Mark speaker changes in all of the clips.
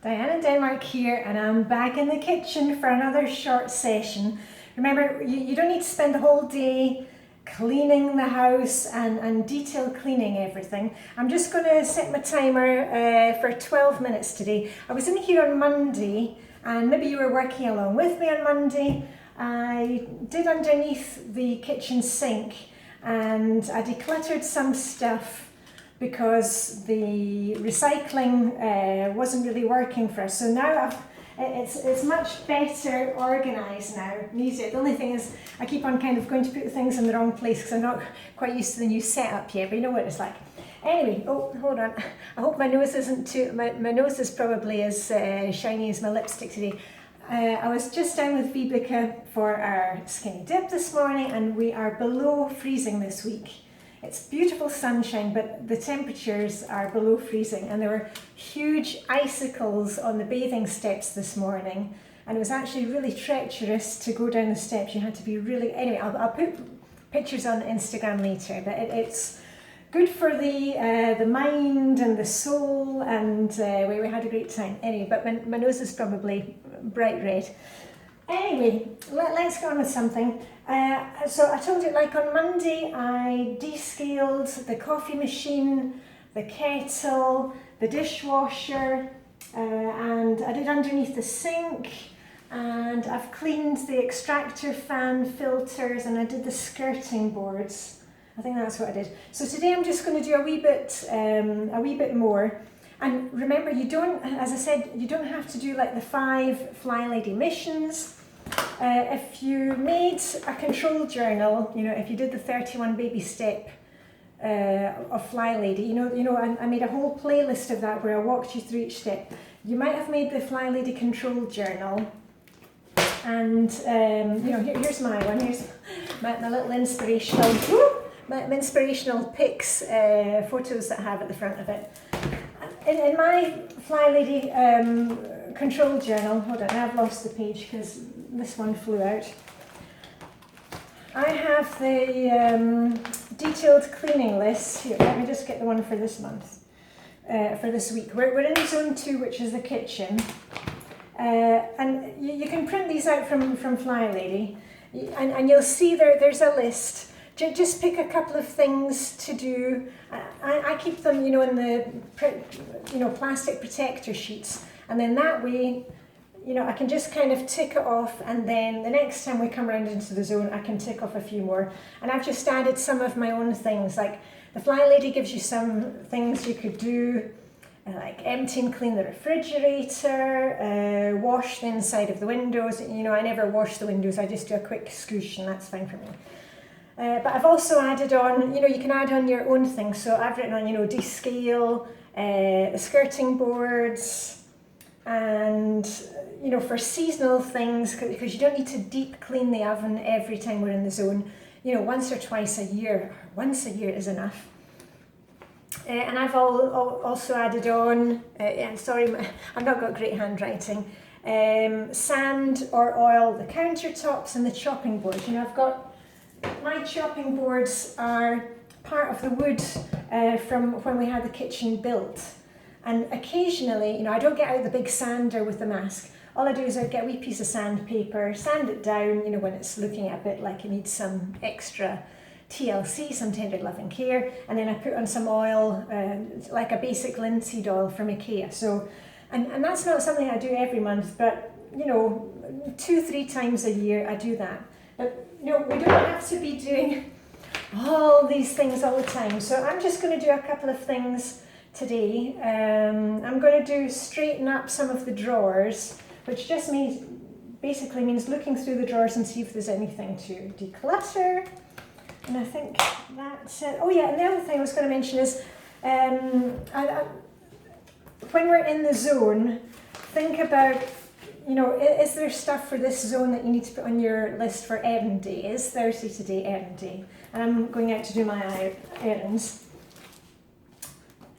Speaker 1: Diane in Denmark here, and I'm back in the kitchen for another short session. Remember, you don't need to spend the whole day cleaning the house and detail cleaning everything. I'm just going to set my timer for 12 minutes today. I was in here on Monday, and maybe you were working along with me on Monday. I did underneath the kitchen sink, and I decluttered some stuff because the recycling wasn't really working for us. So now it's much better organised now, and easier. The only thing is I keep on kind of going to put things in the wrong place because I'm not quite used to the new setup yet, but you know what it's like. Anyway, oh, hold on. I hope my nose isn't too, my nose is probably as shiny as my lipstick today. I was just down with Vibeke for our skinny dip this morning, and we are below freezing this week. It's beautiful sunshine, but the temperatures are below freezing, and there were huge icicles on the bathing steps this morning, and it was actually really treacherous to go down the steps. You had to be really, anyway, I'll put pictures on Instagram later, but it's good for the mind and the soul, and we had a great time. Anyway, but my nose is probably bright red. Anyway, let's get on with something. So I told you, like on Monday, I descaled the coffee machine, the kettle, the dishwasher, and I did underneath the sink, and I've cleaned the extractor fan filters, and I did the skirting boards. I think that's what I did. So today I'm just going to do a wee bit more. And remember, you don't, as I said, you don't have to do like the 5 Flylady missions. If you made a control journal, you know, if you did the 31 baby step of Flylady, you know, I made a whole playlist of that where I walked you through each step. You might have made the Flylady control journal, and you know, here's my one. Here's my little inspirational, my inspirational pics, photos that I have at the front of it. In my Flylady control journal, hold on, I've lost the page because this one flew out. I have the detailed cleaning list. Here, let me just get the one for this month, for this week. We're in zone 2, which is the kitchen. And you can print these out from Flylady, and you'll see there's a list. Just pick a couple of things to do. I keep them, you know, in the plastic protector sheets, and then that way, you know, I can just kind of tick it off, and then the next time we come around into the zone, I can tick off a few more. And I've just added some of my own things, like the Flylady gives you some things you could do, like empty and clean the refrigerator, wash the inside of the windows. You know, I never wash the windows, I just do a quick scoosh, and that's fine for me. But I've also added on, you know, you can add on your own things. So I've written on, you know, descale, the skirting boards, and, you know, for seasonal things, because you don't need to deep clean the oven every time we're in the zone. You know, once or twice a year, once a year is enough. And I've also added on, and sorry, I've not got great handwriting, sand or oil, the countertops and the chopping boards. You know, I've got, my chopping boards are part of the wood from when we had the kitchen built. And occasionally, you know, I don't get out the big sander with the mask. All I do is I get a wee piece of sandpaper, sand it down, you know, when it's looking a bit like it needs some extra TLC, some tender loving care, and then I put on some oil, like a basic linseed oil from IKEA. So, and that's not something I do every month, but, you know, 2-3 times a year I do that. But, you know, we don't have to be doing all these things all the time. So I'm just going to do a couple of things today. I'm going to straighten up some of the drawers, which just basically means looking through the drawers and see if there's anything to declutter. And I think that's it. Oh yeah, and the other thing I was going to mention is, when we're in the zone, think about, you know, is there stuff for this zone that you need to put on your list for errand day? Is Thursday today errand day? And I'm going out to do my errands.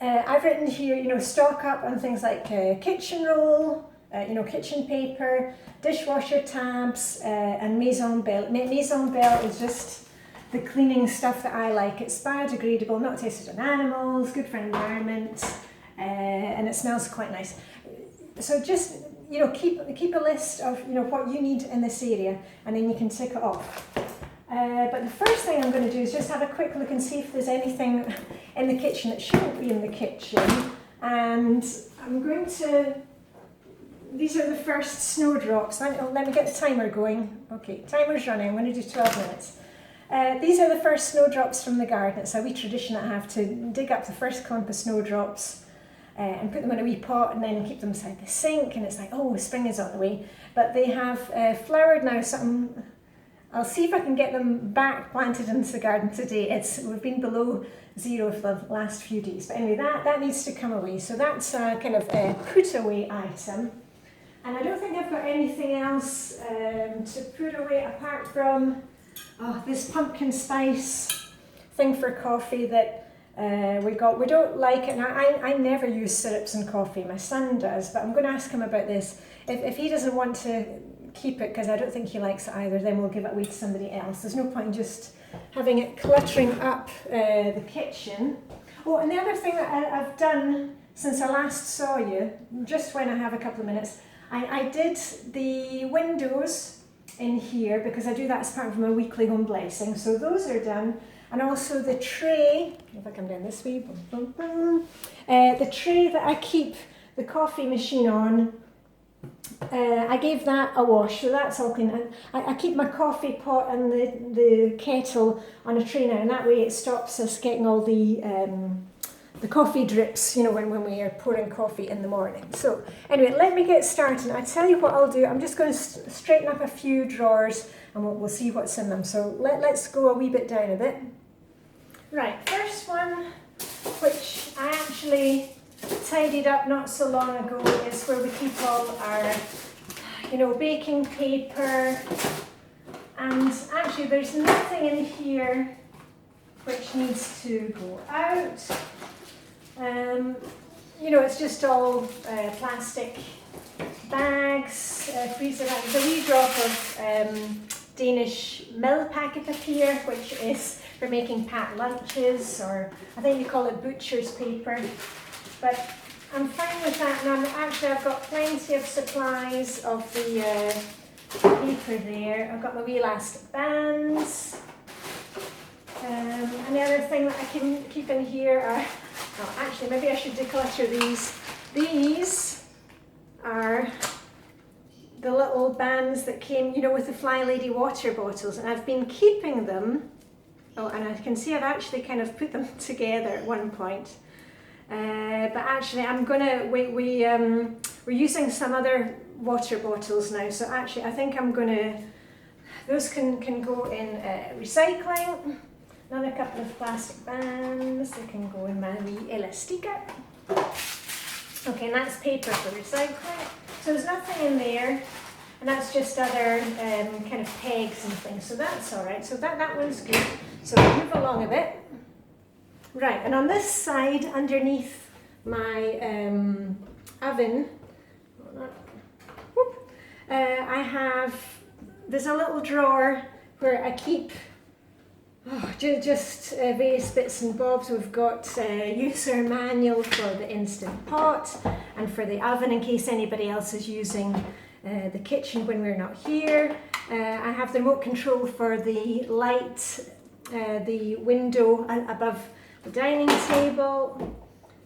Speaker 1: I've written here, you know, stock up on things like kitchen roll, you know, kitchen paper, dishwasher tabs, and maison belle. Maison belle is just the cleaning stuff that I like. It's biodegradable, not tested on animals, good for the environment, and it smells quite nice. So just, you know, keep a list of, you know, what you need in this area, and then you can tick it off. But the first thing I'm going to do is just have a quick look and see if there's anything in the kitchen that shouldn't be in the kitchen. And I'm going to, these are the first snowdrops. Let me get the timer going. Okay, timer's running. I'm going to do 12 minutes. These are the first snowdrops from the garden. It's a wee tradition I have to dig up the first clump of snowdrops and put them in a wee pot and then keep them beside the sink. And it's like, oh, spring is on the way. But they have flowered now, so I'll see if I can get them back planted into the garden today. We've been below zero for the last few days. But anyway, that needs to come away. So that's a kind of a put away item. And I don't think I've got anything else to put away apart from this pumpkin spice thing for coffee that we got. We don't like it, and I never use syrups in coffee. My son does, but I'm going to ask him about this. If he doesn't want to keep it, because I don't think he likes it either, then we'll give it away to somebody else. There's no point in just having it cluttering up the kitchen. Oh, and the other thing that I've done since I last saw you, just when I have a couple of minutes, I did the windows in here because I do that as part of my weekly home blessing. So those are done. And also the tray, if I come down this way, the tray that I keep the coffee machine on, I gave that a wash, so that's all clean. I keep my coffee pot and the kettle on a tray now, and that way it stops us getting all the coffee drips, you know, when we are pouring coffee in the morning. So anyway, let me get started. I tell you what I'll do. I'm just going to straighten up a few drawers, and we'll see what's in them. So let's go a wee bit down a bit. Right, first one, which I actually tidied up not so long ago, is where we keep all our, you know, baking paper. And actually there's nothing in here which needs to go out. You know, it's just all plastic bags, freezer bags, a wee drop of Danish mill packet papier, which is for making packed lunches, or I think you call it butcher's paper. But I'm fine with that, and I've got plenty of supplies of the paper there. I've got my wee elastic bands. And the other thing that I can keep in here are, oh, actually maybe I should declutter these. These are the little bands that came, you know, with the Flylady water bottles, and I've been keeping them. Oh, and I can see I've actually kind of put them together at one point. But actually I'm gonna, we're using some other water bottles now, so actually I think I'm gonna, those can go in recycling. Another couple of plastic bands, they can go in my wee elastica. Okay, and that's paper for recycling. So there's nothing in there, and that's just other kind of pegs and things, so that's all right. So that one's good. So we'll move along a bit. Right, and on this side, underneath my oven, I have, there's a little drawer where I keep just various bits and bobs. We've got a user manual for the Instant Pot and for the oven in case anybody else is using the kitchen when we're not here. I have the remote control for the light, the window above the dining table,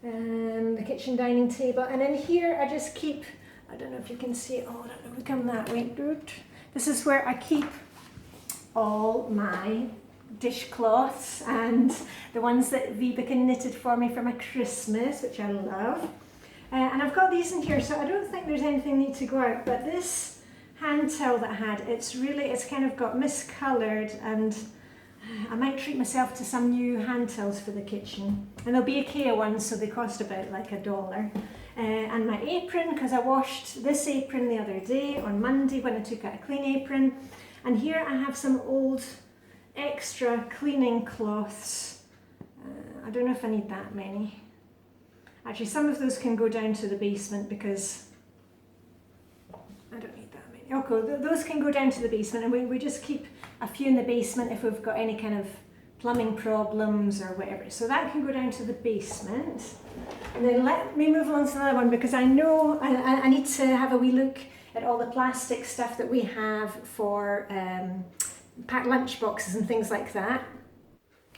Speaker 1: the kitchen dining table, and in here I just keep, I don't know if you can see it, oh, I don't know if we come that way. This is where I keep all my dishcloths and the ones that Vibeke knitted for me for my Christmas, which I love. And I've got these in here, so I don't think there's anything need to go out, but this hand towel that I had, it's kind of got miscoloured, and I might treat myself to some new hand towels for the kitchen. And they'll be IKEA ones, so they cost about like $1. And my apron, because I washed this apron the other day on Monday when I took out a clean apron. And here I have some old extra cleaning cloths. I don't know if I need that many. Actually, some of those can go down to the basement because I don't need that many. Okay, those can go down to the basement, and we just keep a few in the basement if we've got any kind of plumbing problems or whatever. So that can go down to the basement. And then let me move on to another one, because I know I need to have a wee look at all the plastic stuff that we have for packed lunch boxes and things like that.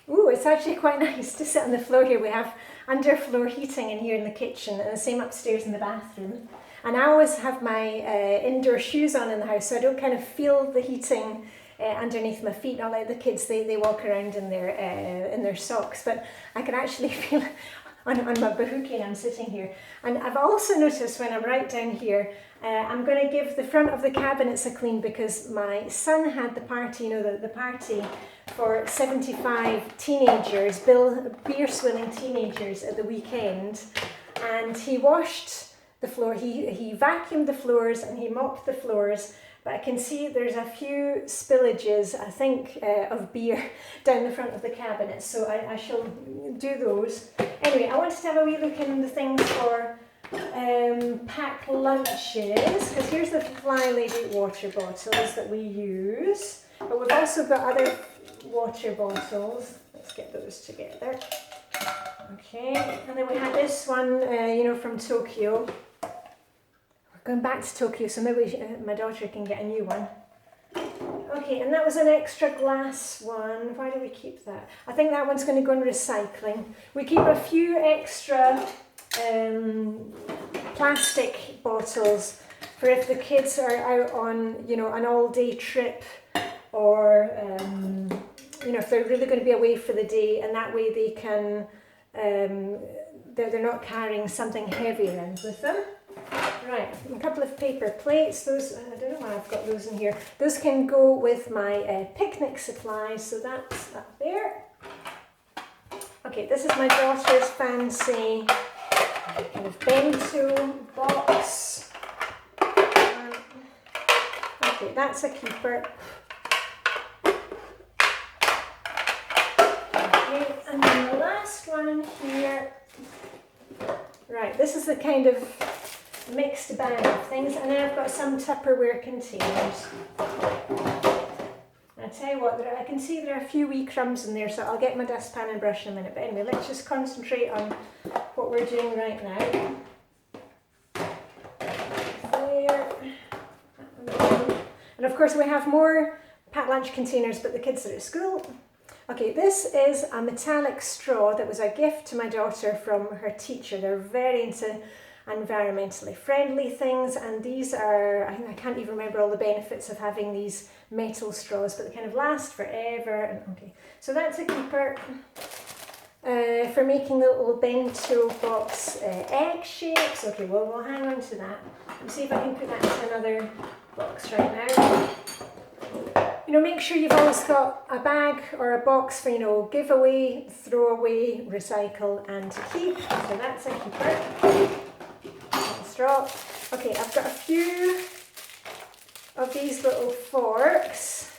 Speaker 1: Ooh, it's actually quite nice to sit on the floor here. We have underfloor heating in here in the kitchen, and the same upstairs in the bathroom. And I always have my indoor shoes on in the house, so I don't kind of feel the heating underneath my feet. Not like the kids, they walk around in their socks, but I can actually feel it on my bahookie, and I'm sitting here. And I've also noticed when I'm right down here, I'm going to give the front of the cabinets a clean, because my son had the party, you know, the party for 75 teenagers, beer swilling teenagers at the weekend, and he washed the floor, he vacuumed the floors and he mopped the floors, but I can see there's a few spillages, I think, of beer down the front of the cabinet, so I shall do those. Anyway, I wanted to have a wee look in the things for packed lunches, because here's the Flylady water bottles that we use, but we've also got other water bottles. Let's get those together. Okay, and then we have this one, you know, from Tokyo. We're going back to Tokyo, so maybe my daughter can get a new one. Okay, and that was an extra glass one. Why do we keep that? I think that one's going to go in recycling. We keep a few extra plastic bottles for if the kids are out on, you know, an all-day trip, or you know, if they're really going to be away for the day, and that way they can they're not carrying something heavy around with them. Right, a couple of paper plates. Those, I don't know why I've got those in here. Those can go with my picnic supplies, so that's up there. Okay, this is my daughter's fancy kind of bento box. Okay, that's a keeper. Okay, and then the last one in here. Right, this is the kind of mixed bag of things, and then I've got some Tupperware containers. I tell you what, I can see there are a few wee crumbs in there, so I'll get my dustpan and brush in a minute. But anyway, let's just concentrate on what we're doing right now. There. And of course we have more packed lunch containers, but the kids are at school. Okay, this is a metallic straw that was a gift to my daughter from her teacher. They're very into environmentally friendly things, and these are, I can't even remember all the benefits of having these metal straws, but they kind of last forever. And okay, so that's a keeper for making the little bento box egg shapes. Okay, well, we'll hang on to that. Let's see if I can put that into another box right now. You know, make sure you've always got a bag or a box for, you know, give away, throw away, recycle, and to keep. So that's a keeper. Straw. Okay, I've got a few of these little forks.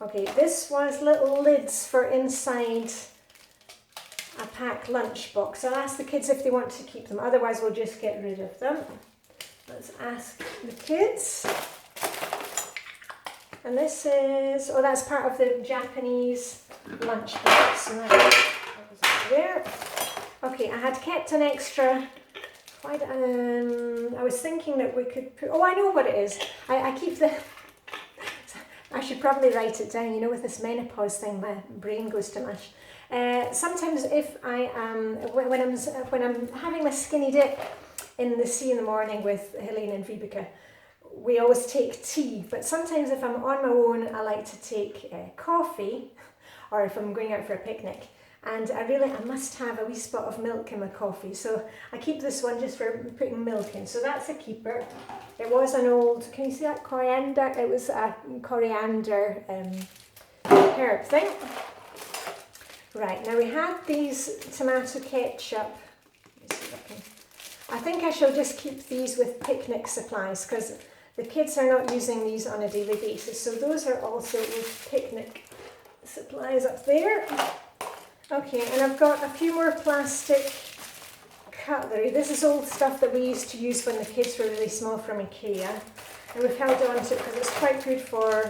Speaker 1: Okay, this was little lids for inside a packed lunch box. I'll ask the kids if they want to keep them, otherwise we'll just get rid of them. Let's ask the kids. And this is, oh, that's part of the Japanese lunch box. So that goes over there. Okay, I had kept an extra. I was thinking that we could put, oh, I know what it is. I keep the, I should probably write it down, you know, with this menopause thing, my brain goes to mush. Sometimes if I am, when I'm having my skinny dip in the sea in the morning with Helene and Vibeke, we always take tea, but sometimes if I'm on my own, I like to take coffee, or if I'm going out for a picnic. And I must have a wee spot of milk in my coffee, so I keep this one just for putting milk in. So that's a keeper. It was an old, can you see that coriander? It was a coriander herb thing. Right, now we had these tomato ketchup. Let me see if I think I shall just keep these with picnic supplies, because the kids are not using these on a daily basis. So those are also with picnic supplies up there. Okay, and I've got a few more plastic cutlery. This is old stuff that we used to use when the kids were really small from IKEA. And we've held on to it because it's quite good for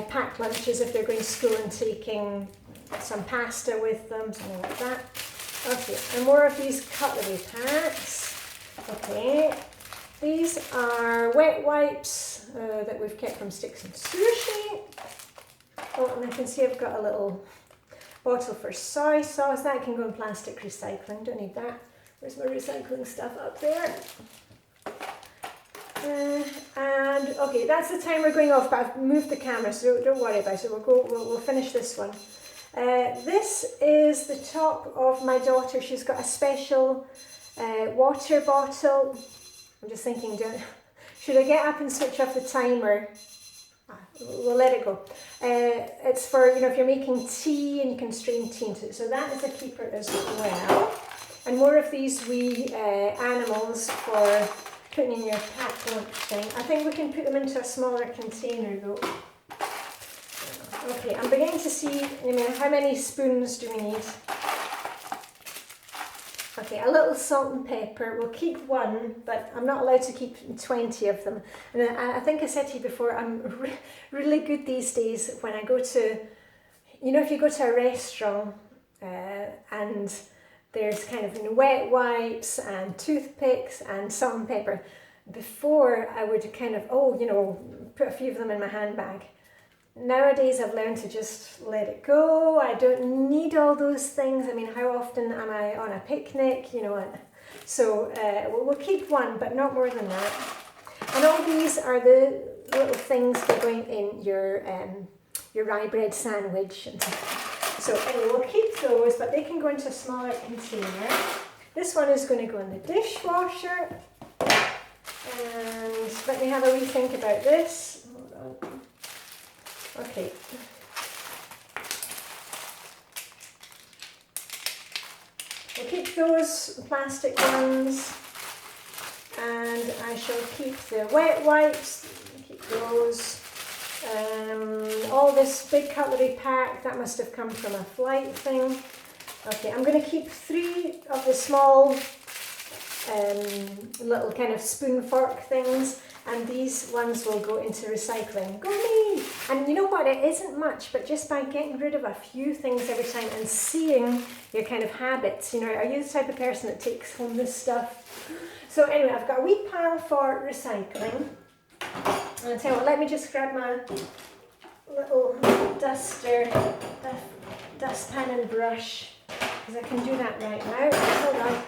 Speaker 1: packed lunches if they're going to school and taking some pasta with them, something like that. Okay, and more of these cutlery packs. Okay, these are wet wipes that we've kept from sticks and sushi. Oh, and I can see I've got a little bottle for soy sauce. That can go in plastic recycling, don't need that. Where's my recycling stuff? Up there. And okay, that's the time we're going off, but I've moved the camera, so don't worry about it. We'll finish this one. This is the top of my daughter. She's got a special water bottle. I'm just thinking, should I get up and switch off the timer? We'll let it go. It's for, you know, if you're making tea and you can strain tea into it. So that is a keeper as well. And more of these wee animals for putting in your packed lunch thing. I think we can put them into a smaller container though. Okay, I'm beginning to see, how many spoons do we need? Okay, a little salt and pepper. We'll keep one, but I'm not allowed to keep 20 of them. And I think I said to you before, I'm really good these days when I go to, if you go to a restaurant and there's kind of wet wipes and toothpicks and salt and pepper. Before I would kind of, put a few of them in my handbag. Nowadays I've learned to just let it go. I don't need all those things. How often am I on a picnic, So we'll keep one, but not more than that. And all these are the little things that are going in your rye bread sandwich. So anyway, we'll keep those, but they can go into a smaller container. This one is going to go in the dishwasher. And let me have a wee think about this. Hold on. Okay. We'll keep those plastic ones. And I shall keep the wet wipes. Keep those. All this big cutlery pack, that must have come from a flight thing. Okay, I'm going to keep 3 of the small little kind of spoon fork things, and these ones will go into recycling. Go me! And you know what, it isn't much, but just by getting rid of a few things every time and seeing your kind of habits, are you the type of person that takes home this stuff? So anyway, I've got a wee pile for recycling. And I'll tell you what, let me just grab my little dustpan and brush, because I can do that right now. Hold on.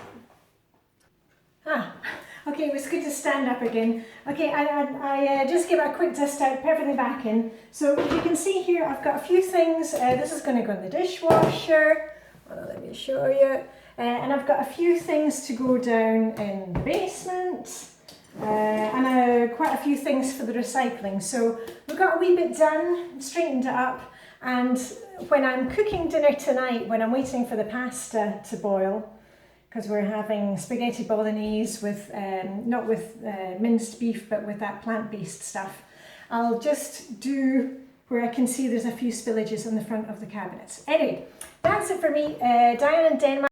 Speaker 1: Okay, it was good to stand up again. Okay, I just give it a quick dust out, put everything back in. So you can see here, I've got a few things. This is going to go in the dishwasher. Let me show you. And I've got a few things to go down in the basement. And quite a few things for the recycling. So we've got a wee bit done, straightened it up, and when I'm cooking dinner tonight, when I'm waiting for the pasta to boil, because we're having spaghetti bolognese with, not with minced beef, but with that plant-based stuff, I'll just do where I can see there's a few spillages on the front of the cabinets. Anyway, that's it for me. Diane and Denmark.